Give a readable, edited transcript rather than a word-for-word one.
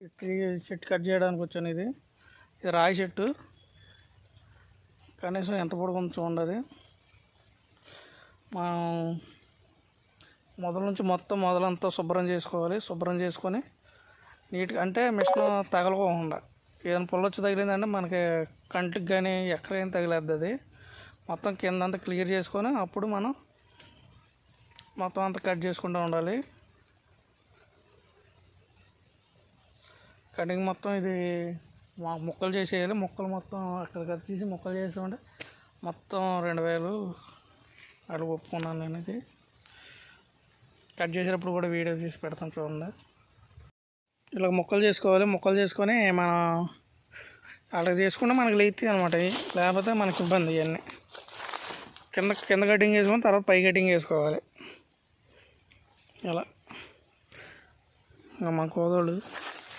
Tree చెట్టు cut చేయడానికి వచ్చాను. ఇది రాయి చెట్టు. కనీసం ఎంత పొడుగుందో చూడండి. మనం నుంచి మొదలంతా శుభ్రం చేసుకోవాలి. శుభ్రం చేసుకొని నీట్గా, అంటే మిషన్ తగలకోకుండా, ఏదైనా పుల్లొచ్చి తగిలిందంటే మనకి కంటికి కానీ ఎక్కడైనా తగిలేద్ది. అది మొత్తం కిందంతా క్లియర్ చేసుకొని అప్పుడు మనం మొత్తం అంతా కట్ చేసుకుంటూ ఉండాలి. కటింగ్ మొత్తం ఇది ముక్కలు చేసేయాలి. ముక్కలు మొత్తం అక్కడ తీసి ముక్కలు చేసామంటే మొత్తం 2000 అలా ఒప్పుకున్నాను నేను. ఇది కట్ చేసేటప్పుడు కూడా వీడియో తీసి పెడతాను చూడండి. ఇలా ముక్కలు చేసుకోవాలి. ముక్కలు చేసుకొని మనం అలా చేసుకుంటే మనకి లేతాయి అనమాట. లేకపోతే మనకి ఇబ్బంది. ఇవన్నీ కింద కటింగ్ చేసుకొని తర్వాత పై కటింగ్ చేసుకోవాలి. ఇలా మా కోదోళ్ళు